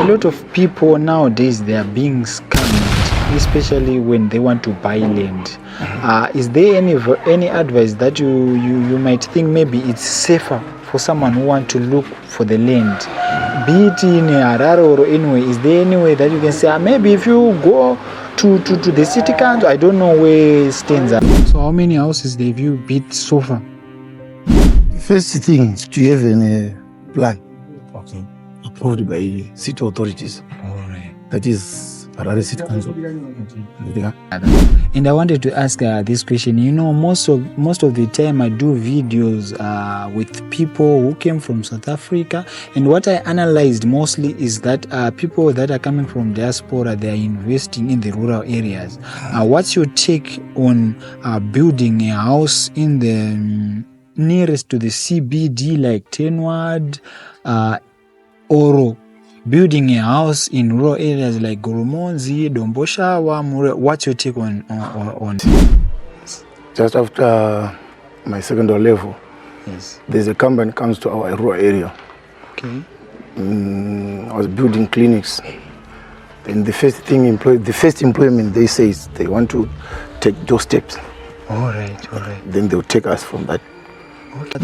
lot of people nowadays, they are being scammed, especially when they want to buy land. Is there any advice that you might think maybe it's safer for someone who want to look for the land, be it in Harare or anywhere? Is there any way that you can say maybe if you go to the city council, I don't know where stands are. So how many houses have you built so far? First thing is to have a plan. Okay. Approved by city authorities. All right. That is Harare City Council. Okay. And I wanted to ask this question. You know, most of the time I do videos with people who came from South Africa, and what I analyzed mostly is that people that are coming from diaspora, they are investing in the rural areas. What's your take on building a house in the nearest to the CBD, like Tenward, or building a house in rural areas like Goromonzi, Domboshawa, Mure? What's your take on? Just after my secondary level, Yes. there's a company comes to our rural area. Okay. I was building clinics. And the first employment they say is they want to take those steps. All right. Then they'll take us from that. Okay.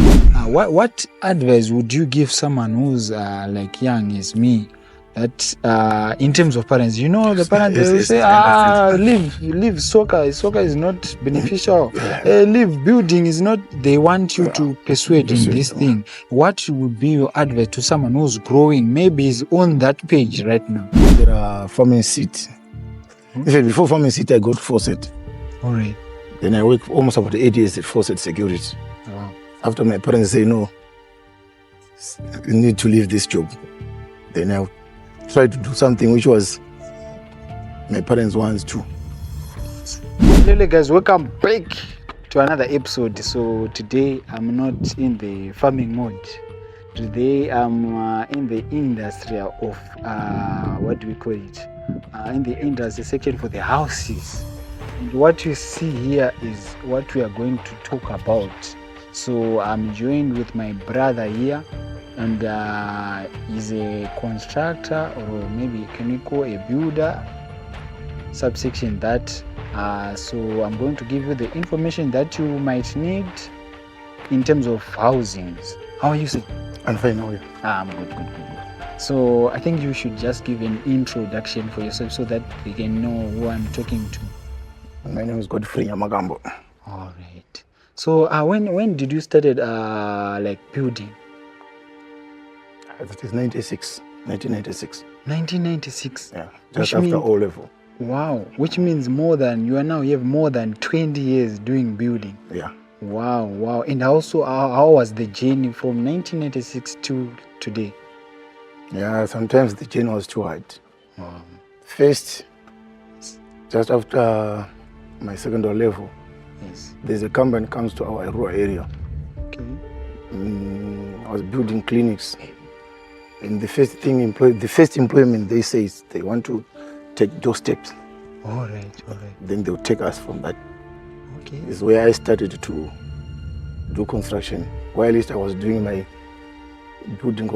What advice would you give someone who's like young as me, that in terms of parents, you know, the parents they will say, leave soccer is not beneficial, leave building is not, they want you to persuade in this thing. What would be your advice to someone who's growing, maybe is on that page right now? There are farming seats. Even before farming seat, I got Fawcett. All right. Then I worked almost about 8 years at Fawcett Security. Wow. After my parents say, no, you need to leave this job. Then I tried to do something which was my parents wants to. Hello guys, welcome back to another episode. So today I'm not in the farming mode. Today I'm in the industry of what do we call it? In the industry section for the houses. And what you see here is what we are going to talk about. So I'm joined with my brother here, and he's a constructor, or maybe can we call a builder, subsection that. So I'm going to give you the information that you might need in terms of housings. How are you, sir? I'm fine now. I'm good. So I think you should just give an introduction for yourself so that we can know who I'm talking to. My name is Godfrey Yamagambo. All right. So when did you started like building? That is 1996. 1996. Yeah, just after O level. Wow, which means you have more than 20 years doing building. Yeah. Wow. And also, how was the journey from 1996 to today? Yeah, sometimes the journey was too hard. Wow. First, just after my secondary level, Yes. there's a company comes to our rural area. Okay. I was building clinics. And the first employment they say is they want to take those steps. All right. Then they'll take us from that. Okay. Is where I started to do construction. While I was doing my building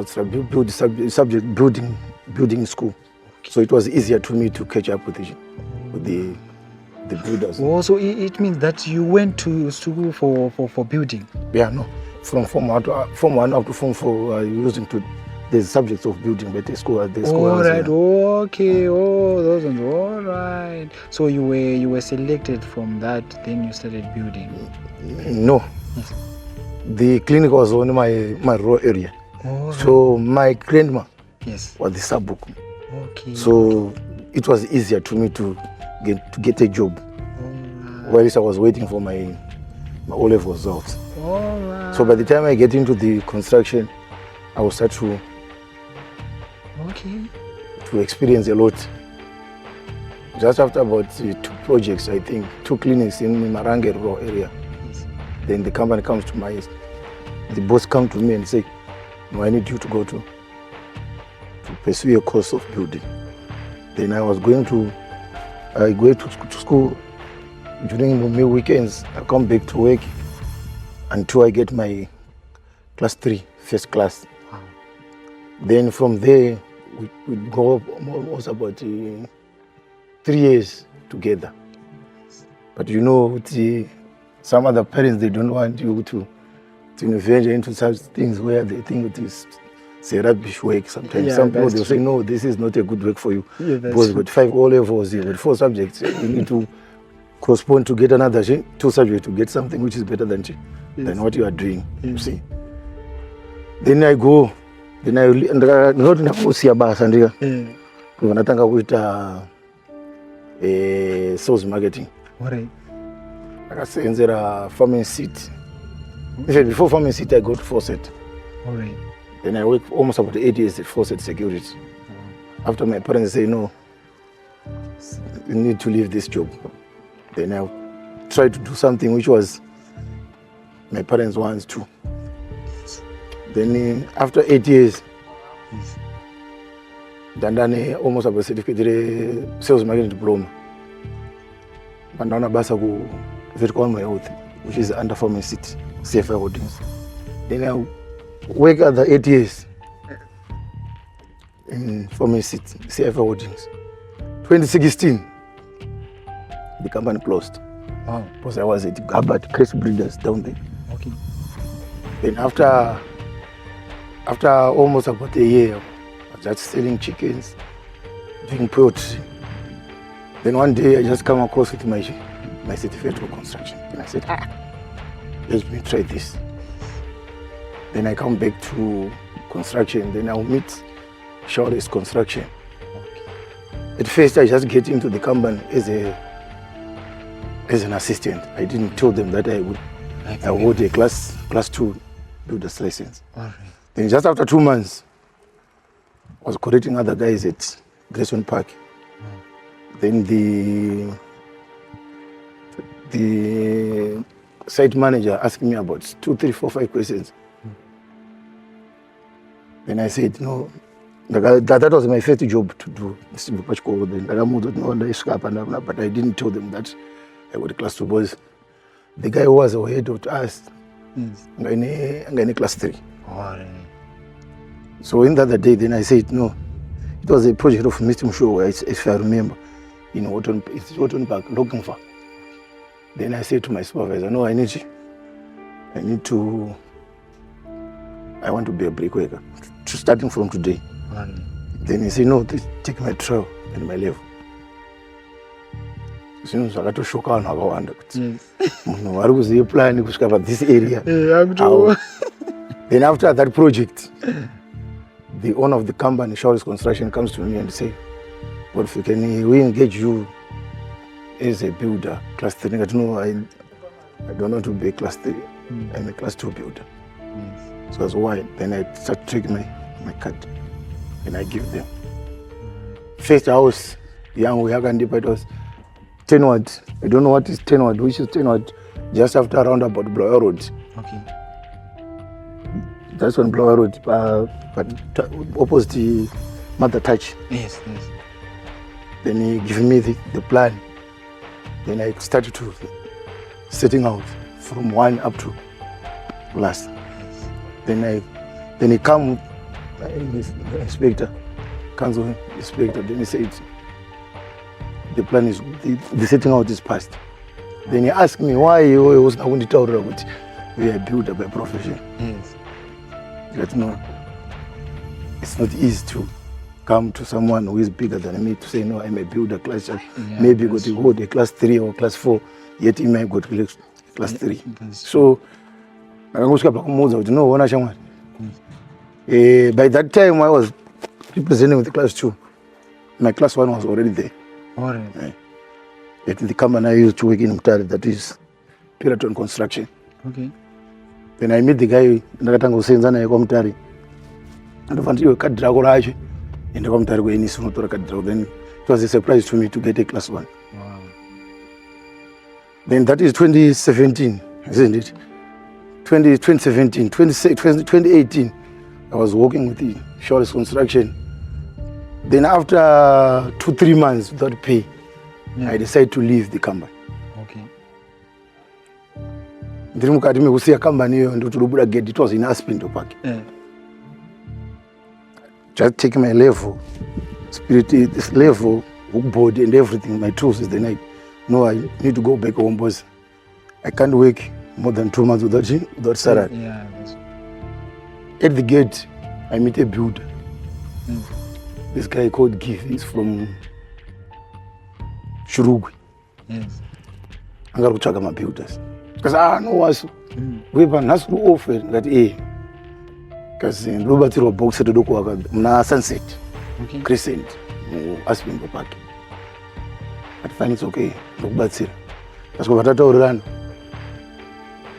school. Okay. So it was easier to me to catch up with the builders. Oh, so it means that you went to school for building? Yeah, no. From Form 1 up to Form 4, using to the subjects of building, but the school. All right. Okay. Oh, those ones. All right. So you were selected from that. Then you started building. No. Yes. The clinic was on my rural area. All right. So my grandma Yes. was the sub-book. Okay. So it was easier to me to get a job. All right. While I was waiting for my O-level results. All right. So by the time I get into the construction, I will start to experience a lot. Just after about 2 projects, I think, 2 clinics in Marange rural area. Yes. Then the company comes to the boss come to me and say, no, I need you to go to pursue a course of building. Then I was going to school during my weekends. I come back to work until I get my class 3, first class. Wow. Then from there, we go almost about 3 years together. But you know, some other parents, they don't want you to venture into such things where they think it is a rubbish work sometimes. Some people, they'll say, no, this is not a good work for you. Because you've got 5 O-levels, you've got 4 subjects. You need to correspond to get another 2 subjects to get something which is better than what you are doing, you see. Then I go, ndinoti ndakusiya basa ndika ndatanga kuita sales marketing. Ndakasenzera Farming City. Even before Farming City, I got Fawcett. Then I worked almost about 8 years at Fawcett Security. After my parents say, no, you need to leave this job. Then I tried to do something which was my parents want to. Then after 8 years, dandane almost about certificate sales marketing diploma. And now basa ku vertical health, which is under Farming City, CFI Holdings. Then I work at the 8 years in Farming City, CFI Holdings. 2016, the company closed. Wow. Because I was at Gabbard Crest Breeders down there. Okay. Then after almost about a year, I was just selling chickens, doing poultry. Then one day I just come across with my certificate for construction. And I said, let me try this. Then I come back to construction. Then I'll meet Shawty's Construction. Okay. At first, I just get into the company as an assistant. I didn't tell them that I would a class 2 builder's license. Right. Then just after 2 months, I was correcting other guys at Grayson Park. Then the site manager asked me about 2, 3, 4, 5 questions. Then I said, no, that was my first job to do. But I didn't tell them that I got class 2 because the guy who was ahead of us, I'm in class 3. So in the other day, then I said, no, it was a project of Mr. Mshow, if I remember, in Wotton Park, looking for. Then I said to my supervisor, no, I want to be a bricklayer, starting from today. Then he said, no, take my trial and my level. Since I got to shock on how I understood. I was planning to discover this area. Then after that project, the owner of the company, Shawty's Construction, comes to me and say, "What if we engage you as a builder, class 3?" I don't know to be a class 3. I'm a class 2 builder. So that's why. Then I start taking my card and I give them. First I was young, we haven't it was 10 words. I don't know what is 10 words, which is 10 words, just after roundabout Blower Road. Okay. That's on Blower Road, but opposite the Mother Touch. Yes. Then he gave me the plan. Then I started to setting out from 1 up to last. Then he come, the inspector, council inspector. Then he said, the plan is the setting out is passed. Then he asked me why he was not going to tell her what we are builder by profession. Yes. But no, it's not easy to come to someone who is bigger than me to say, no, I'm a builder class. Maybe go to hold a class 3 or class 4, yet he might go to class 3. So, by that time I was representing with the class 2. My class 1 was already there. All right. At the company I used to work in Mutare, that is Piraton Construction. Okay. Then I met the guy, ndakatanga kusenzana naye Mutare. Ndofaniwa kadira koracho. Ende Mutare kweni sinotora kadira. Then it was a surprise to me to get a class 1. Wow. Then that is 2017, isn't it? 2017, 2018, I was working with the Shawty's Construction. Then after 2-3 months without pay, I decided to leave the company. Okay. Ndiri mukati mekusiya company iyo ndoti rubuda gate, it was in Aspinto Park. just take my level, spirit, this level, board and everything, my tools is the night. No, I need to go back home, boss. I can't work more than 2 months without salary. Yeah. At the gate, I meet a builder. This guy called Gif, he's from Shurugwi. Yes. I'm going to check my builders. Because I know what's we've been asked to offer that because in Robert box at the Doku, Sunset, Okay. Crescent, Aspen Park. I find it's okay. Look, that's it. That's what I told Run.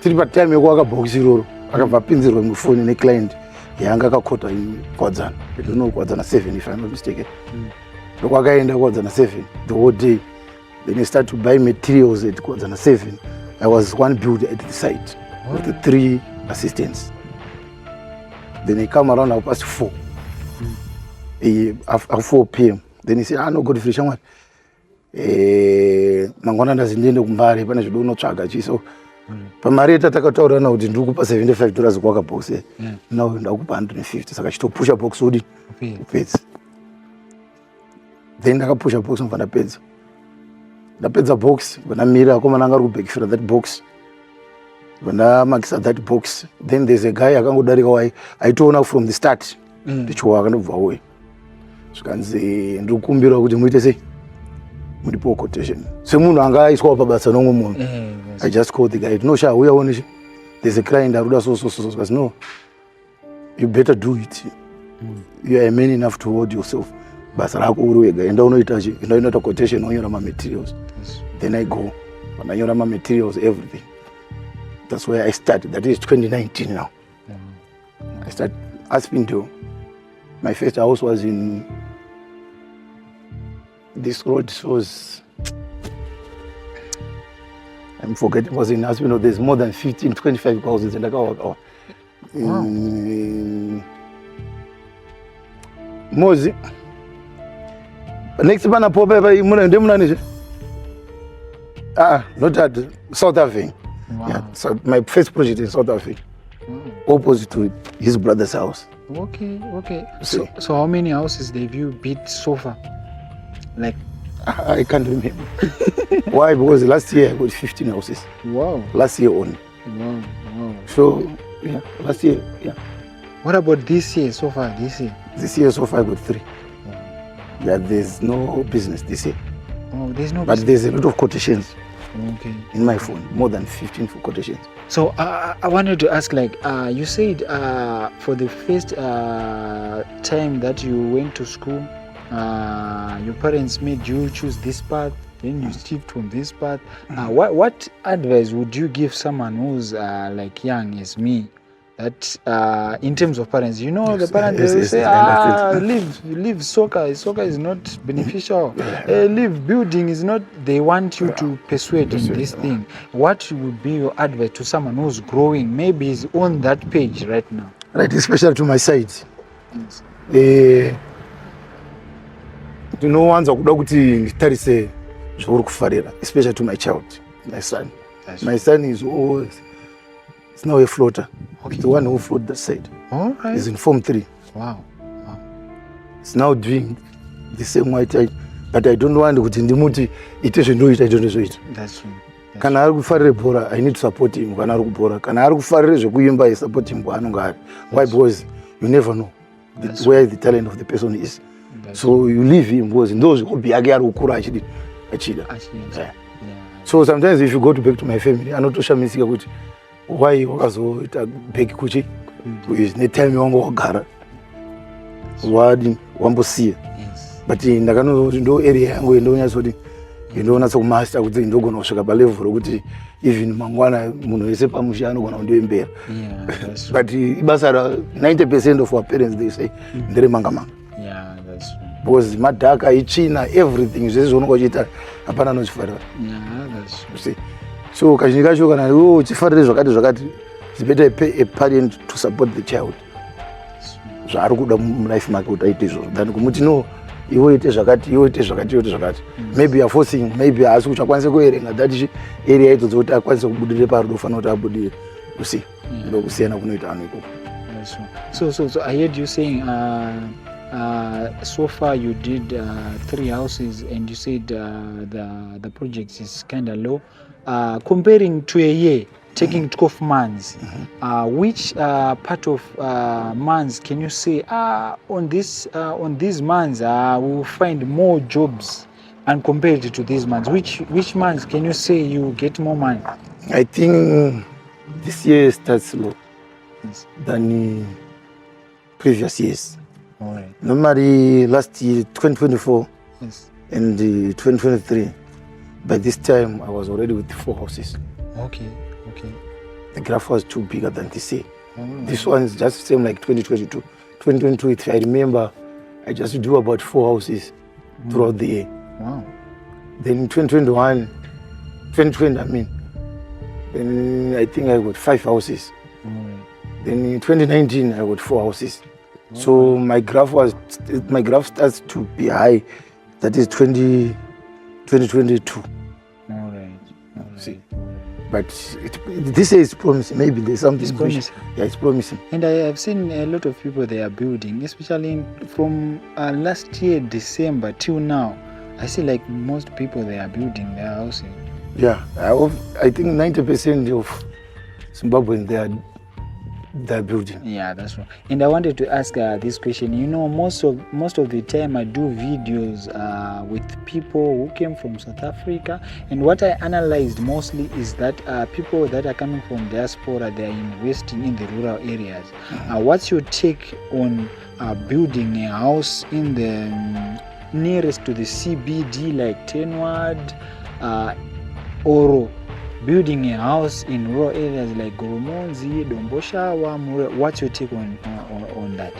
Till by time you walk a box zero, I have a pin zero on the phone in a client. Yanga Kota in Kwadzan. I don't know Kwadzan 7 if I'm not mistaken. The Waka in the Kwadzan 7 the whole day. Then I start to buy materials at Kwadzan 7. I was one builder at the site with the 3 assistants. Then I come around at past 4. After 4 p.m. Then he said, no, go to Frisch. Mangwana ndazindende kumbari pane zvidonotsvaga chiso pamari tatakautaura na kuti ndiri kupa $75 kwaka box now ndakupa $150 saka chitopusha box udi upedza then ndakapusha box ndobva ndapedza box ndamira akomana anga ari kubekifira that box ndamakisa that box then there's a guy akangodarika aitoona from the start ndichiwa akandobva uye zvikanzi ndiri kukumbira kuti muite sei mudipo quotation semunhu anga aiswa pabasa nomwe munhu I just called the guy no sha uya one there's a client aruda so because no you better do it you are a man enough to hold yourself basa rako uri wega enda unoita quotation onyora ma materials then I go when I nyora ma materials everything that's where I started that is 2019 now I started Aspinto. My first house was in this road was, I'm forgetting, was in Aspinall. There's more than 15, 25 houses in the car. Mozi. Next man, not that South Africa. Yeah, so my first project in South Africa, opposite to his brother's house. Okay. So how many houses have you built so far? Like I can't remember. Why? Because last year I got 15 houses. Wow. Last year only. Wow. So yeah, last year, yeah. What about this year so far? This year so far I got 3. Yeah, there's no business this year. Oh, there's no business. But there's a lot of quotations. Okay. In my phone, more than 15 for quotations. So I wanted to ask, like, you said for the first time that you went to school, your parents made you choose this path, then you shift from this path. What advice would you give someone who's like young as me, that in terms of parents, you know, the parents will say, leave soccer is not beneficial, leave building is not, they want you to persuade in this thing. What would be your advice to someone who's growing, maybe is on that page right now? Right, especially to my side. Yes. No one's say, especially to my child, my son. My son is always, it's now a floater. Okay. The one who floated that side. All right. He's in Form 3. Wow. It's now doing the same white eye, but I don't want to Muti, it doesn't do it, I don't do it. That's true. Can I I need to support him. Can I support him? Why? Because you never know where the talent of the person is. So you leave him because in those who be actually. So sometimes if you go back to my family, I know to share why you also big kuchi is the time you want to go wadi wambo see but ndakano ndo area yangu ndonya soti ndona so master kuti ndogono kusvika pa level rokuti even mangwana munhu wese pamushano kana ndoembera but ibasa 90% of our parents they say ndere manga that's true. Because madhaka ichina everything zvese zvonokuita hapana nochifarira that's true. See. So kazhinji kacho kana uchifarire zvakati it's better a parent to support the child zvaari kuda mulife make kuti aite izvozvo than kumuti no iwe ite zvakati maybe you're forcing, maybe haasi uchakwanisa kuerenga that area ito dzoti akwanise kubudire pari dofanira kuti abudire you see ndokusiyana kunoita vanhu ikoko. So I heard you saying So far you did 3 houses, and you said the project is kind of low. Comparing to a year, taking 12 months, which part of months can you say on these months we will find more jobs, and compared to these months, which months can you say you get more money? I think this year starts low Yes. than previous years. All right. Normally last year, 2024 Yes. and 2023, by this time I was already with 4 houses. Okay. The graph was too bigger than this year. All right. This one is just the same like 2022. 2022, if I remember, I just do about 4 houses throughout the year. Wow. Then in 2020, I mean, then I think I got 5 houses. All right. Then in 2019, I got 4 houses. So my graph starts to be high. That is 2022. All right. See. But this year is promising. Maybe there's something. It's promising. Yeah, it's promising. And I have seen a lot of people they are building, especially from last year December till now. I see like most people they are building their houses. Yeah, I think 90% of Zimbabweans they're building. Yeah, that's right. And I wanted to ask this question. You know, most of the time I do videos with people who came from South Africa, and what I analyzed mostly is that people that are coming from diaspora, they are investing in the rural areas. What's your take on building a house in the nearest to the CBD, like Tenward, or building a house in rural areas like Goromonzi, Domboshawa, Mure? What's your take on that?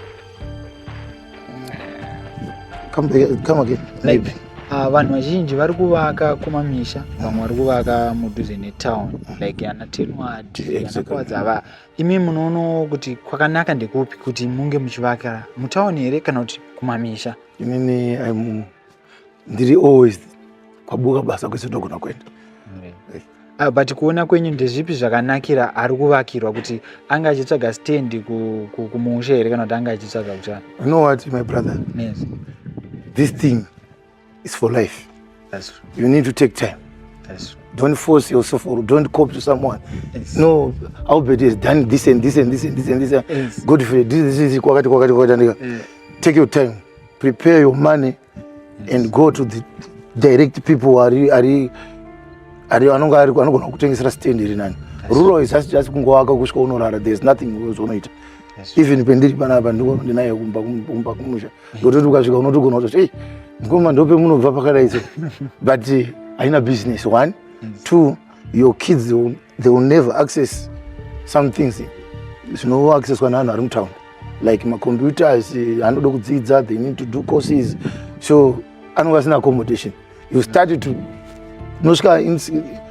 Come again. Like vanhu vazhinji vari kuvaka kumamisha, vamwe vari kuvaka mudhuze netown, like yana Tenward, yana Kwadzava. Imi munoona kuti kwakanaka ndekupi kuti munge muchivakira mutauni here kana kuti kumamisha? Inini ndiri always kwabuka basa kwese ndogona kuenda. But kuona kwenyu ndezvipi zvakanakira ari kuvakirwa kuti anga achitsvaga stand kumusha here kana kuti anga achitsvaga kutana? You know what, my brother? Yes. This thing is for life. That's true. You need to take time. That's true. Don't force yourself or don't copy to someone. Yes. No, Albert has done this and this and this and this and this. Yes. Good for you. This is kwakati. Yeah. Take your time. Prepare your money and go to the direct people who are anogona kutengesera stand iri nani. Rural is just kungowaka kusvika unorara. There's nothing else unoita. Even pendiri panapa ndinaye kumba kumusha. Ndototi ukasvika unotogona kuti hey, ngoma ndope munobva pakadai. But haina business. 1, 2, your kids they will never access some things. No access kwa nanu ari mutown. Like my computers, anoda kudzidza, they need to do courses. So anonga asina accommodation. You started to nosvika in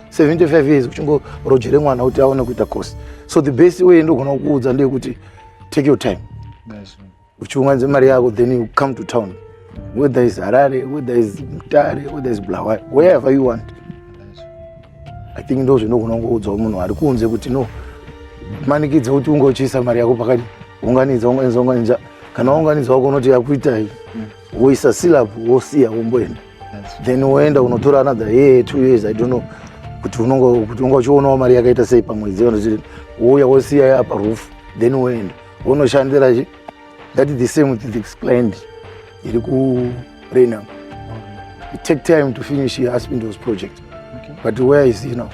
75 years kuchingo rojere mwana kuti aone kuita course. So the best way ndogona kuudza ndeyekuti take your time. That's right. Uchiunganidza mari yako, then you come to town. Whether it's Harare, whether it's Mutare, whether it's Bulawayo, wherever you want. I think ndo zvinogona kuudzawo munhu ari kunze kuti no manikidza kuti ungochisa mari yako pakati unganidza kana unganidza wako unoti yakuitai woisa syllab wosiya womboenda. Then woenda unotora another year 2 years, I don't know kuti ungachionawo mari yakaita sei pamwedzi unoti wouya wosiya apa roof, then woenda unoshandira. That is the same with this client iri kuRenham. It take time to finish your Aspindo's project. Okay. But where is he now?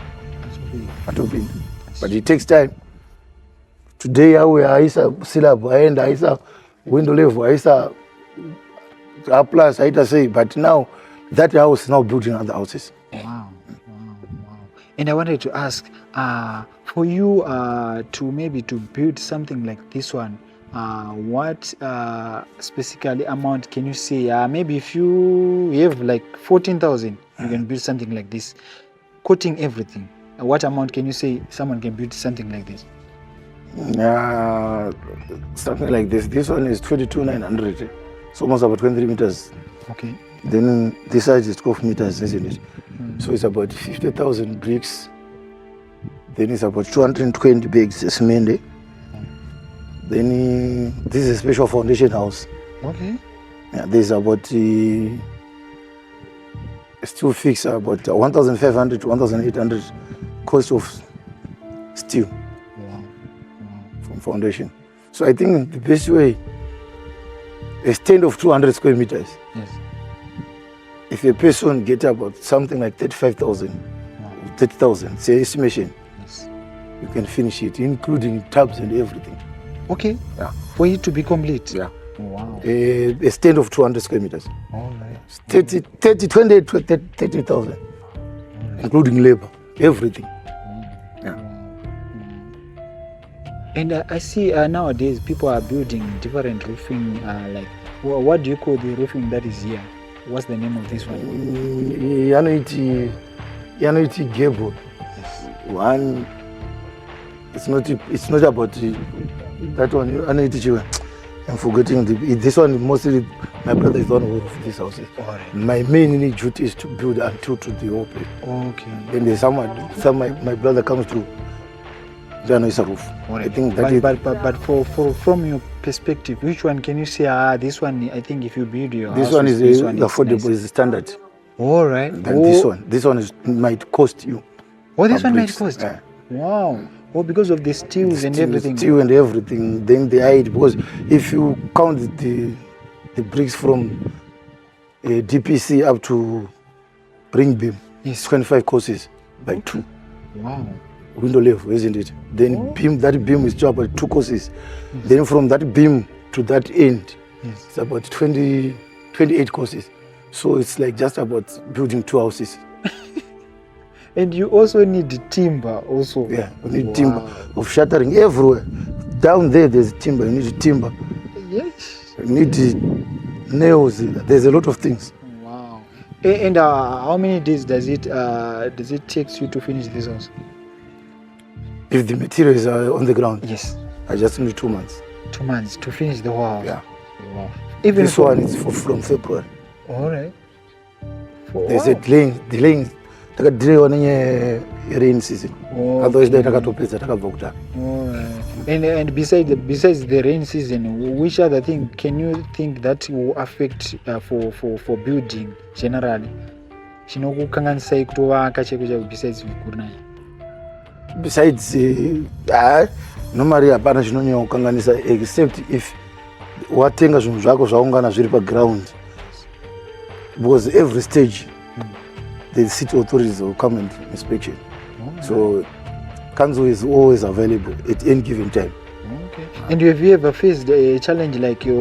Atopinda. But it takes time. Today auya aisa syllab aenda aisa window level aisa plus aita say, but now that house is now building other houses. Wow. And I wanted to ask, for you to maybe to build something like this one, what specifically amount can you say? Maybe if you have like 14,000, you can build something like this, quoting everything. What amount can you say someone can build something like this? Something like this. This one is 22,900. It's almost about 23 meters. Okay. Then this side is 12 meters, isn't it? So it's about 50,000 bricks. Then it's about 220 bags of cement. Then this is a special foundation house. Okay. Yeah, there's about steel fix about 1,500 to 1,800 cost of steel from foundation. So I think the best way, a stand of 200 square meters. Yes. If a person get about something like 35,000, 30,000, say estimation, Yes. you can finish it, including tubs and everything. Okay. Yeah. For it to be complete. Yeah. Wow. A stand of 200 square meters. All right. 30,000, including labor, everything. Yeah. And I see nowadays people are building different roofing. Like, what do you call the roofing that is here? What's the name of this one? Yaniti gable. Yes. One. It's not about that one. I'm forgetting this one. Mostly, my brother is the one who roofed these houses. Right. My main duty is to build until to the open. Okay. Then there's my brother comes to. Then it's a roof. Right. I think that but for from your perspective, which one can you say? This one, I think, if you build your this house, one is affordable. Nice. Is the standard. All right. Than this one might cost you. Oh, this one might bricks. cost. Yeah. Wow. Oh, because of the steels and everything. Steel and everything. Then the height, because if you count the bricks from DPC up to ring beam, Yes. 25 courses by 2. Wow. Window level, isn't it? Then that beam is about 2 courses. Yes. Then from that beam to that end, yes, it's about 28 courses. So it's like just about building 2 houses. And you also need timber also. Yeah, you need timber of shattering everywhere. Down there's timber, you need timber. Yes. You need nails, there's a lot of things. Wow. And how many days does it take you to finish this house? If the materials are on the ground, Yes. I just need 2 months. 2 months to finish the whole house. Yeah. Wow. Even this one is from February. All right. There's a delaying. Delay on rain season. Otherwise, they All right. And besides the rain season, which other thing can you think that will affect for building generally? Chinokukanganisa kutovaka chekucha besides kunaya. Besides, normally hapana chinonyanya kukanganisa except if watenga zvinhu zvako zvaungana zviri paground, because every stage the city authorities will come and inspection. So council is always available at any given time. Okay. And have you ever faced a challenge like you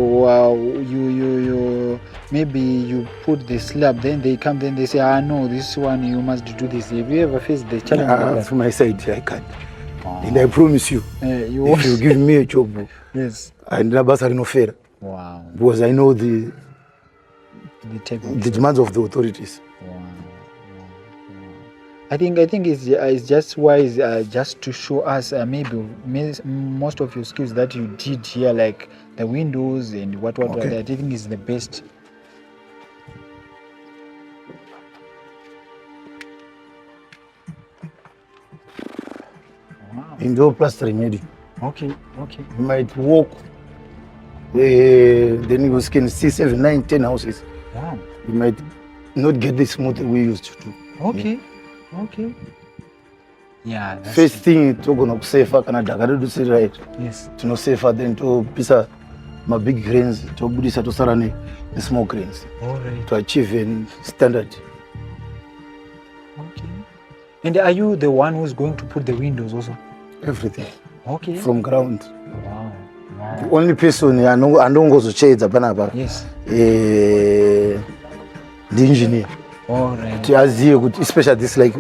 maybe you put the slab, then they come, then they say, no, this one you must do this. Have you ever faced the challenge like that? From my side, I can't. And I promise you, if you give me a job, yes, I never no fair. Wow. Because I know the demands of the authorities. Wow. I think it's just wise just to show us maybe most of your skills that you did here, like the windows and what Okay. I think is the best. Wow. Indoor plastering ready. Okay. You might walk, then you can see 7, 9, 10 houses. Wow. You might not get the smooth we used to do. Okay. Yeah. That's First thing, togona kusefa kana dakadudusiri right. Yes. Tinosefa then topisa my big grains, tobudisa tosara ne small grains All right. to achieve a standard. Okay. And are you the one who's going to put the windows also? Everything Okay. from ground. Wow. The only person anongozochedza panapa Yes. the engineer. All right. Kuti aziye kuti especially this like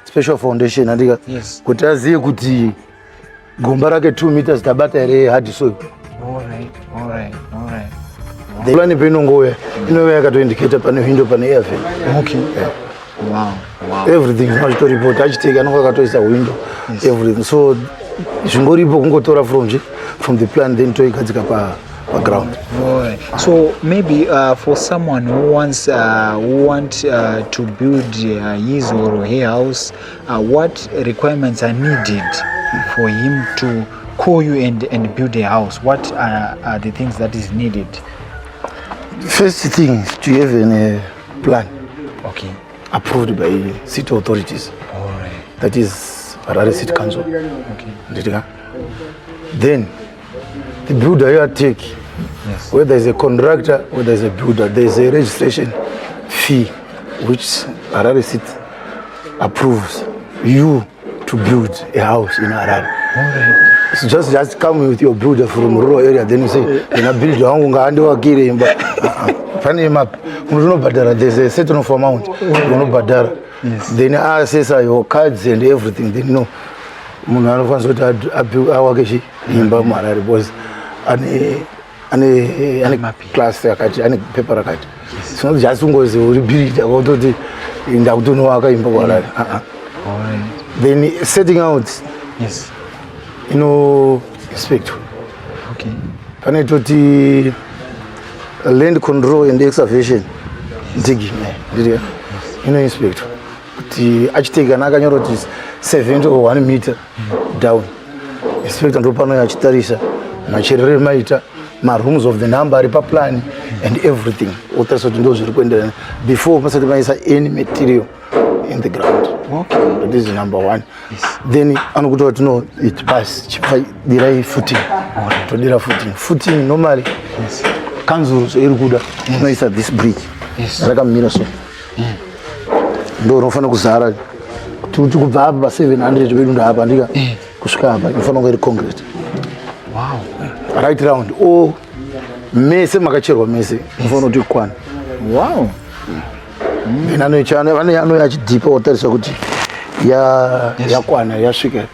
special foundation andika Yes. kuti aziye kuti gomba rake 2 meters tabata ere hard soil. All right. The plan penongouya inouya yakatoindicata pane window pane airvent. Okay. Yeah. Wow. Everything anochitoripot achiteka anonga akatoisa window. Yes. Everything. So zvingoripo kungotora from the plan then toigadzika ground. Right. So maybe for someone who want to build his or her house, what requirements are needed for him to call you and build a house? What are the things that is needed? First thing is to have a plan Okay. approved by city authorities. All right. That is Harare City Council. Okay. Nditeka? Then the builder you take, Yes. whether it's a contractor, whether it's a builder, there's a registration fee which Harare City approves you to build a house in Harare. All right. It's just come with your builder from rural area, then you say, "Ina build wangu ngaandiwakire imba." Pane map, unobhadhara, there's a certain of amount unobhadhara. Yes. Then access your cards and everything. Then you know, munhu anofanira kuti awake imba muHarare because ane class yakati, ane paper rakati. It's not just ungozi uri builder wototi ndakutonowaka imba kuHarare. All right. Then setting out, Yes. inspector. Okay. Pane toti land control and excavation digging. Inspector. Kuti achitega nakanyora kuti 70 or 1 meter down. Inspector ndo pano achitarisa macherere maita rooms of the number ari plan and everything. Otarisa kuti ndo zviri kuenderana before pasati maisa any material in the ground. Okay. That is number one. Yes. Then anokuti kuti no it pass chipa dirai footing. To dira footing. Footing normally. Yes. Council iri kuda unoisa this bridge. Yes. Rakamira so. Ndo unofana kuzara kuti kubva apa 700 bedunda apa ndika kusvika apa inofana kunge iri concrete. Wow. Right round o mese makacherwa mese inofana kuti ikwana. Wow. Anoichana vane anoya achidipa otarisa kuti yakwana yasvika.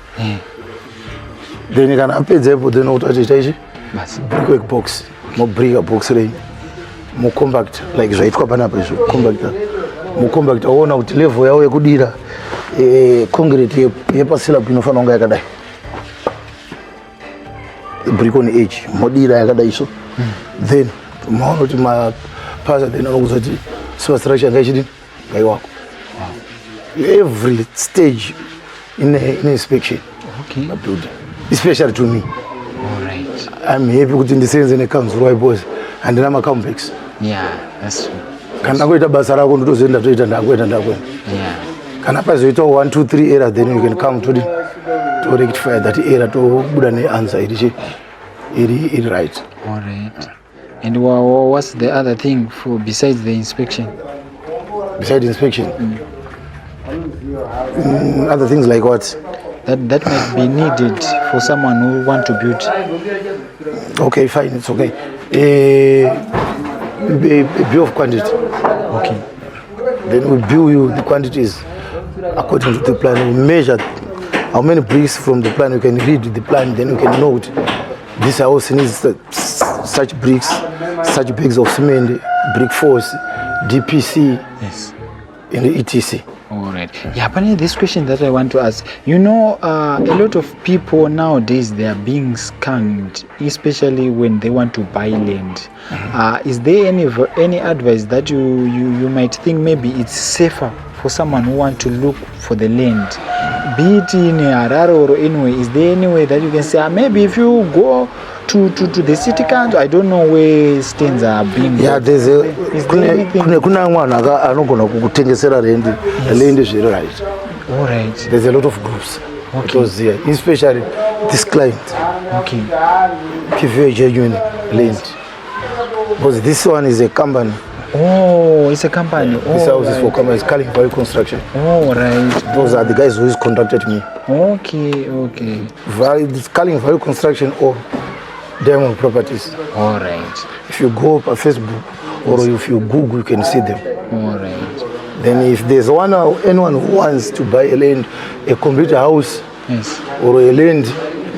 Then kana apedza ipo then otachita ichi Basi. brick box mobrika box rei mucompact like zvaitwa panapa izvo compactor mucompactor oona kuti level yawo yekudira concrete yepaslab inofanira kunge yakadai brick on edge modira yakadai so then maona kuti mapasa then anokuza kuti superstructure ngaishidini ngaiwako every stage in inspection. Okay. Building, especially to me. All right. I'm happy kuti ndisenze necouncil waiboss handina macomplex. Yeah, that's true. Kana kuita basa rako ndotozoenda toita ndakwenda. Yeah. Kana pazoita 1 2 3 error then you can come to rectify that error to buda neanswer iri right. All right. And what's the other thing for besides the inspection? Besides inspection, other things like what? That might be needed for someone who want to build. Okay, fine, it's okay. A bill of quantity. Okay. Then we bill you the quantities according to the plan. We measure how many bricks from the plan. You can read the plan, then you can note this house needs such bricks, such bags of cement, brick force, DPC, Yes. and etc. All right. Yeah, but this question that I want to ask, a lot of people nowadays, they are being scammed, especially when they want to buy land. Is there any advice that you might think maybe it's safer for someone who want to look for the land, be it in Harare or anywhere? Is there any way that you can say maybe if you go to the city council, I don't know where stands are being. Yeah, there's kuna mwana anogona kukutengesera land is very right. All right. There's a lot of groups. Okay. Because here, especially this client, Okay. give you a genuine land. Because this one is a company. Oh, it's a company. This house is for company. It's Calling Value Construction. Oh, right. Those are the guys who contacted me. Okay. This Calling Value Construction or Diamond Properties. All right. If you go on Facebook or if you Google, you can see them. All right. Then if there's anyone who wants to buy a land, a complete house, Yes. or a land,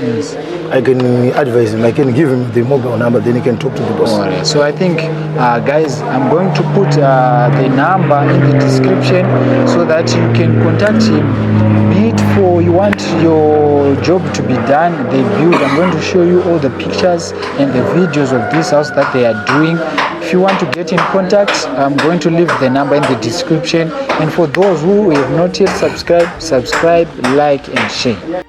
Yes. I can advise him. I can give him the mobile number, then he can talk to the boss. All right. So I think, guys, I'm going to put the number in the description so that you can contact him. Be it for you want your job to be done, they build. I'm going to show you all the pictures and the videos of this house that they are doing. If you want to get in contact, I'm going to leave the number in the description. And for those who have not yet subscribed, like and share.